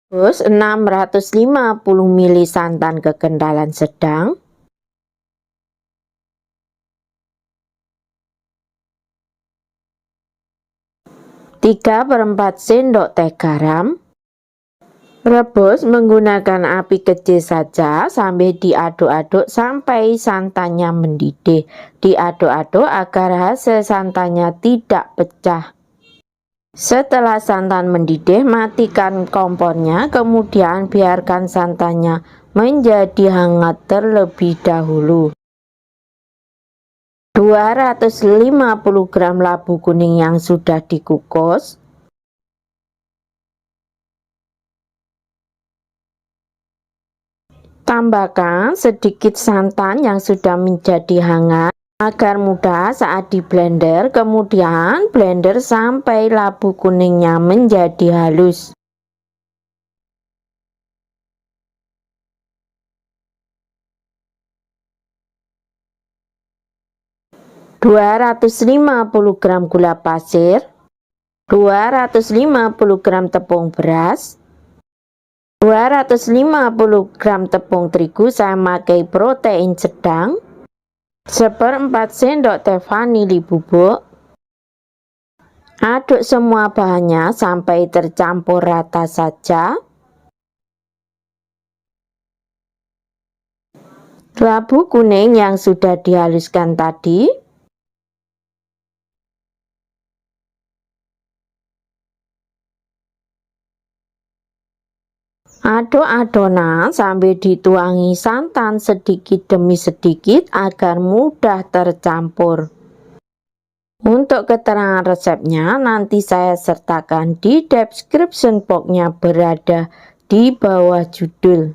Terus 650 ml santan kekentalan sedang, 3/4 sendok teh garam. Rebus menggunakan api kecil saja sambil diaduk-aduk sampai santannya mendidih. Diaduk-aduk agar hasil santannya tidak pecah. Setelah santan mendidih, matikan kompornya, kemudian biarkan santannya menjadi hangat terlebih dahulu. 250 gram labu kuning yang sudah dikukus, tambahkan sedikit santan yang sudah menjadi hangat agar mudah saat di blender. Kemudian blender sampai labu kuningnya menjadi halus. ...250 gram gula pasir, 250 gram tepung beras, 250 gram tepung terigu. Saya pakai protein sedang, 1/4 sendok teh vanili bubuk. Aduk semua bahannya sampai tercampur rata saja. Labu kuning yang sudah dihaluskan tadi, aduk adonan sambil dituangi santan sedikit demi sedikit agar mudah tercampur. Untuk keterangan resepnya nanti saya sertakan di description box-nya, berada di bawah judul.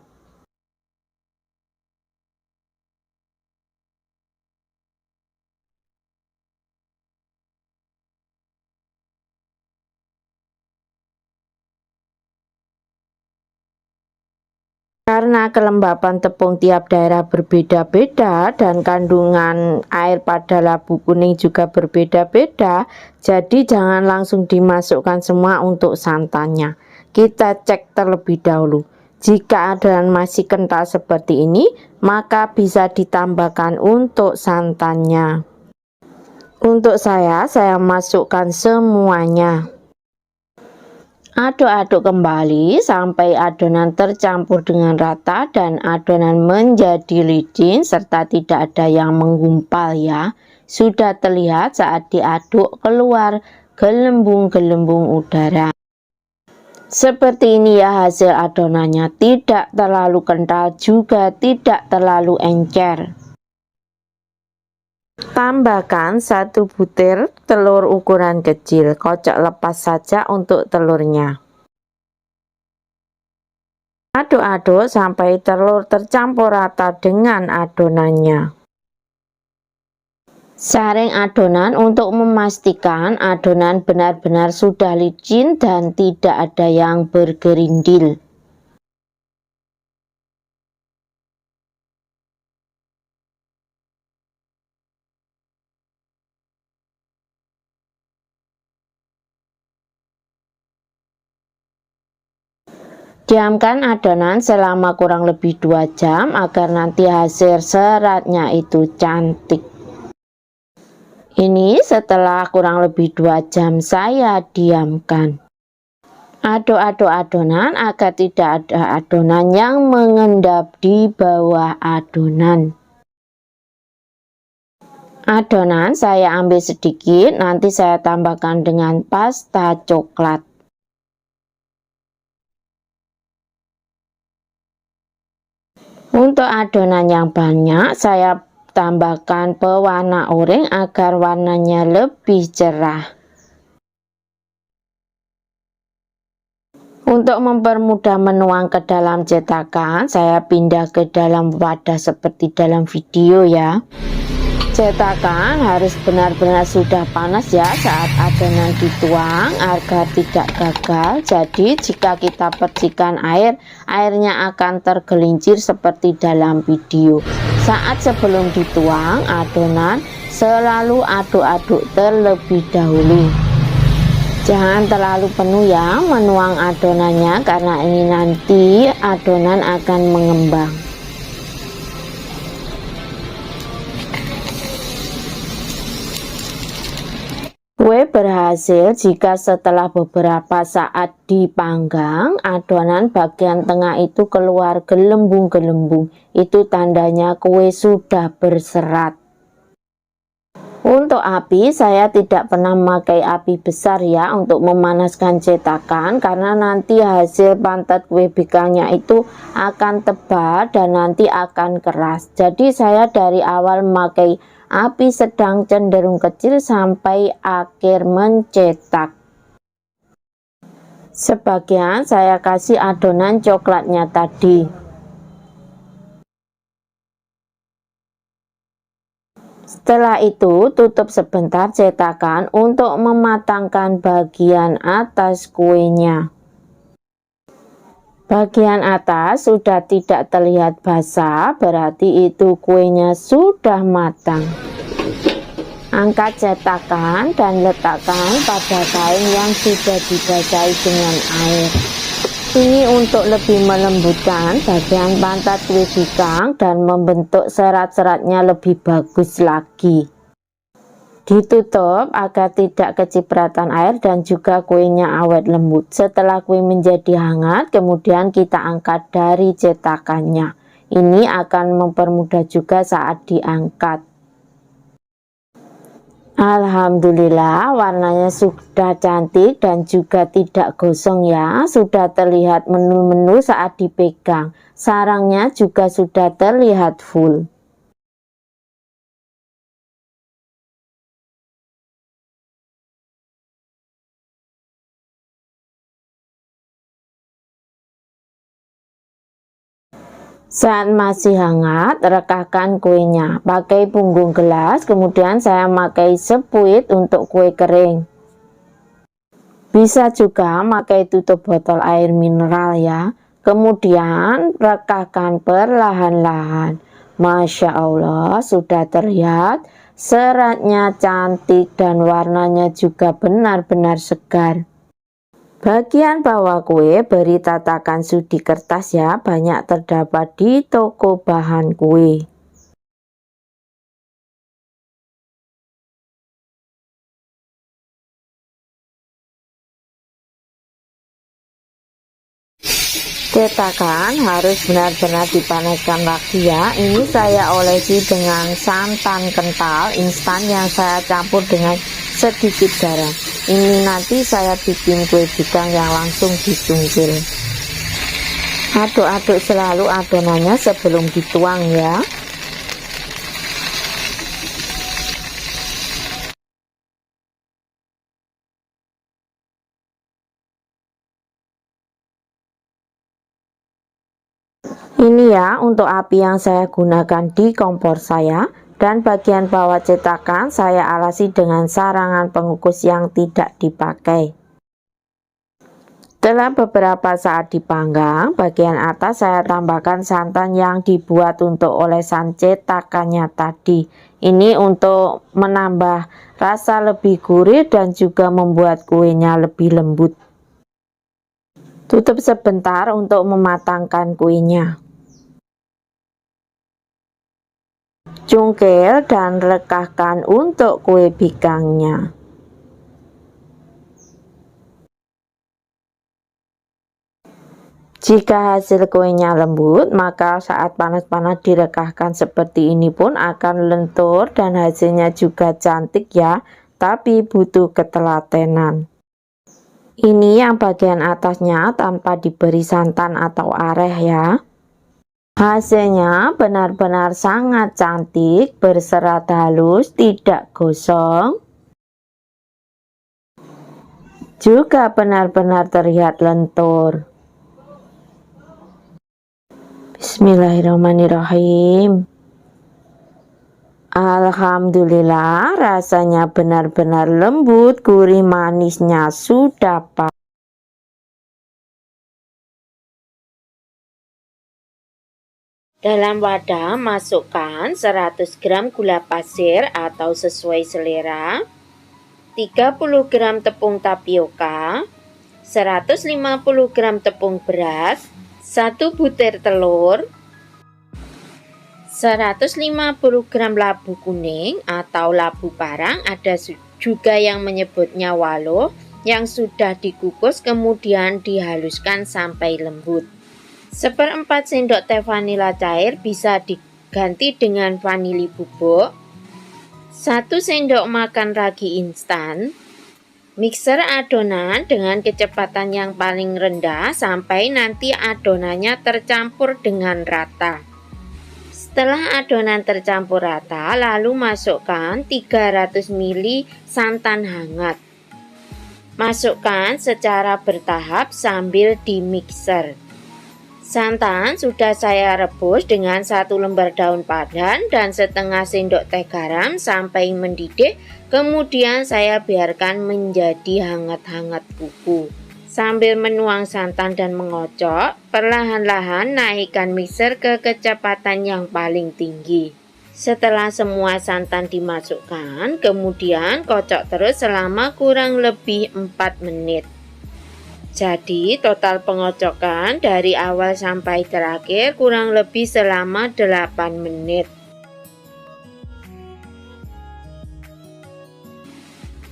Karena kelembapan tepung tiap daerah berbeda-beda dan kandungan air pada labu kuning juga berbeda-beda, jadi jangan langsung dimasukkan semua untuk santannya. Kita cek terlebih dahulu. Jika adonan masih kental seperti ini, maka bisa ditambahkan untuk santannya. Untuk saya masukkan semuanya. Aduk-aduk kembali sampai adonan tercampur dengan rata dan adonan menjadi licin serta tidak ada yang menggumpal ya. Sudah terlihat saat diaduk keluar gelembung-gelembung udara. Seperti ini ya hasil adonannya, tidak terlalu kental juga tidak terlalu encer. Tambahkan 1 butir telur ukuran kecil, kocok lepas saja untuk telurnya. Aduk-aduk sampai telur tercampur rata dengan adonannya. Saring adonan untuk memastikan adonan benar-benar sudah licin dan tidak ada yang bergerindil. Diamkan adonan selama kurang lebih 2 jam agar nanti hasil seratnya itu cantik. Ini setelah kurang lebih 2 jam saya diamkan. Aduk-aduk adonan agar tidak ada adonan yang mengendap di bawah adonan. Adonan saya ambil sedikit, nanti saya tambahkan dengan pasta coklat. Untuk adonan yang banyak, saya tambahkan pewarna oranye agar warnanya lebih cerah. Untuk mempermudah menuang ke dalam cetakan, saya pindah ke dalam wadah seperti dalam video ya. Cetakan harus benar-benar sudah panas ya saat adonan dituang agar tidak gagal. Jadi jika kita percikan air, airnya akan tergelincir seperti dalam video. Saat sebelum dituang adonan, selalu aduk-aduk terlebih dahulu. Jangan terlalu penuh ya menuang adonannya, karena ini nanti adonan akan mengembang. Kue berhasil jika setelah beberapa saat dipanggang, adonan bagian tengah itu keluar gelembung-gelembung. Itu tandanya kue sudah berserat. Untuk api, saya tidak pernah memakai api besar ya untuk memanaskan cetakan, karena nanti hasil pantat kue bikangnya itu akan tebal dan nanti akan keras. Jadi saya dari awal memakai api sedang cenderung kecil sampai akhir mencetak. Sebagian saya kasih adonan coklatnya tadi. Setelah itu tutup sebentar cetakan untuk mematangkan bagian atas kuenya. Bagian atas sudah tidak terlihat basah, berarti itu kuenya sudah matang. Angkat cetakan dan letakkan pada kain yang sudah dibasahi dengan air. Ini untuk lebih melembutkan bagian pantat kue bikang dan membentuk serat-seratnya lebih bagus lagi. Ditutup agar tidak kecipratan air dan juga kuenya awet lembut. Setelah kue menjadi hangat, kemudian kita angkat dari cetakannya. Ini akan mempermudah juga saat diangkat. Alhamdulillah, warnanya sudah cantik dan juga tidak gosong ya. Sudah terlihat menu-menu saat dipegang. Sarangnya juga sudah terlihat full. Saat masih hangat, rekahkan kuenya pakai punggung gelas, kemudian saya pakai sepuit untuk kue kering. Bisa juga pakai tutup botol air mineral ya. Kemudian rekahkan perlahan-lahan. Masya Allah, sudah terlihat seratnya cantik dan warnanya juga benar-benar segar. Bagian bawah kue beri tatakan sudi kertas ya, banyak terdapat di toko bahan kue. Cetakan harus benar-benar dipanaskan lagi ya. Ini saya olesi dengan santan kental instan yang saya campur dengan sedikit garam. Ini nanti saya bikin kue bikang yang langsung dicungkil. Aduk-aduk selalu adonannya sebelum dituang ya. Ini ya untuk api yang saya gunakan di kompor saya, dan bagian bawah cetakan saya alasi dengan sarangan pengukus yang tidak dipakai. Setelah beberapa saat dipanggang, bagian atas saya tambahkan santan yang dibuat untuk olesan cetakannya tadi. Ini untuk menambah rasa lebih gurih dan juga membuat kuenya lebih lembut. Tutup sebentar untuk mematangkan kuenya. Cungkil dan rekahkan untuk kue bikangnya. Jika hasil kuenya lembut, maka saat panas-panas direkahkan seperti ini pun akan lentur dan hasilnya juga cantik ya, tapi butuh ketelatenan. Ini yang bagian atasnya tanpa diberi santan atau areh ya. Hasilnya benar-benar sangat cantik, berserat halus, tidak gosong. Juga benar-benar terlihat lentur. Bismillahirrahmanirrahim. Alhamdulillah, rasanya benar-benar lembut, gurih, manisnya sudah pas. Dalam wadah masukkan 100 gram gula pasir atau sesuai selera, 30 gram tepung tapioka, 150 gram tepung beras, 1 butir telur, 150 gram labu kuning atau labu parang, ada juga yang menyebutnya walo, yang sudah dikukus kemudian dihaluskan sampai lembut. 1/4 sendok teh vanila cair bisa diganti dengan vanili bubuk. 1 sendok makan ragi instan. Mixer adonan dengan kecepatan yang paling rendah sampai nanti adonannya tercampur dengan rata. Setelah adonan tercampur rata, lalu masukkan 300 ml santan hangat. Masukkan secara bertahap sambil dimixer. Santan sudah saya rebus dengan 1 lembar daun pandan dan setengah sendok teh garam sampai mendidih. Kemudian saya biarkan menjadi hangat-hangat kuku. Sambil menuang santan dan mengocok, perlahan-lahan naikkan mixer ke kecepatan yang paling tinggi. Setelah semua santan dimasukkan, kemudian kocok terus selama kurang lebih 4 menit. Jadi total pengocokan dari awal sampai terakhir kurang lebih selama 8 menit.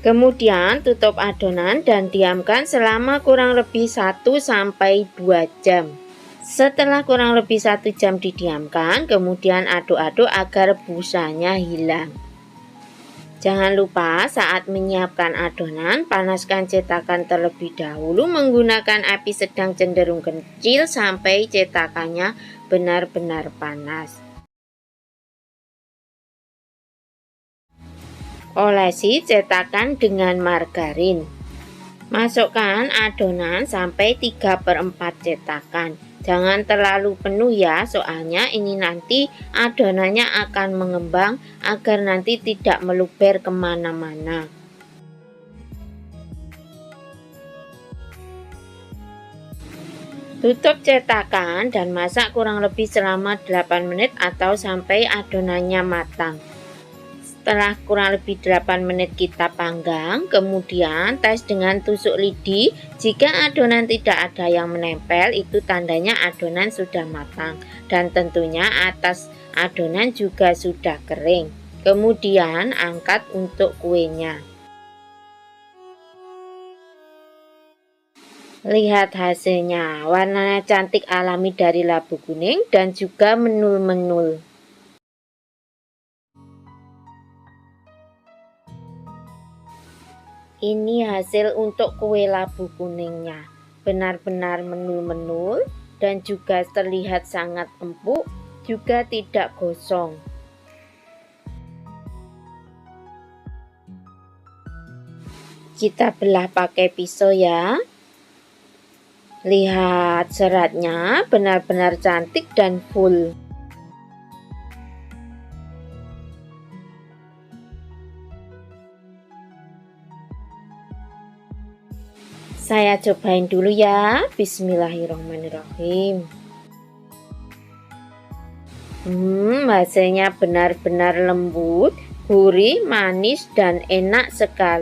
Kemudian tutup adonan dan diamkan selama kurang lebih 1-2 jam. Setelah kurang lebih 1 jam didiamkan, kemudian aduk-aduk agar busanya hilang. Jangan lupa saat menyiapkan adonan, panaskan cetakan terlebih dahulu menggunakan api sedang cenderung kecil sampai cetakannya benar-benar panas. Olesi cetakan dengan margarin. Masukkan adonan sampai 3/4 cetakan. Jangan terlalu penuh ya, soalnya ini nanti adonannya akan mengembang agar nanti tidak meluber kemana-mana. Tutup cetakan dan masak kurang lebih selama 8 menit atau sampai adonannya matang. Setelah kurang lebih 8 menit kita panggang, kemudian tes dengan tusuk lidi. Jika adonan tidak ada yang menempel, itu tandanya adonan sudah matang. Dan tentunya atas adonan juga sudah kering. Kemudian angkat untuk kuenya. Lihat hasilnya, warnanya cantik alami dari labu kuning dan juga menul-menul. Ini hasil untuk kue labu kuningnya, benar-benar menul-menul dan juga terlihat sangat empuk, juga tidak gosong. Kita belah pakai pisau ya. Lihat seratnya benar-benar cantik dan full. Saya cobain dulu ya. Bismillahirrahmanirrahim. Hasilnya benar-benar lembut, gurih, manis, dan enak sekali.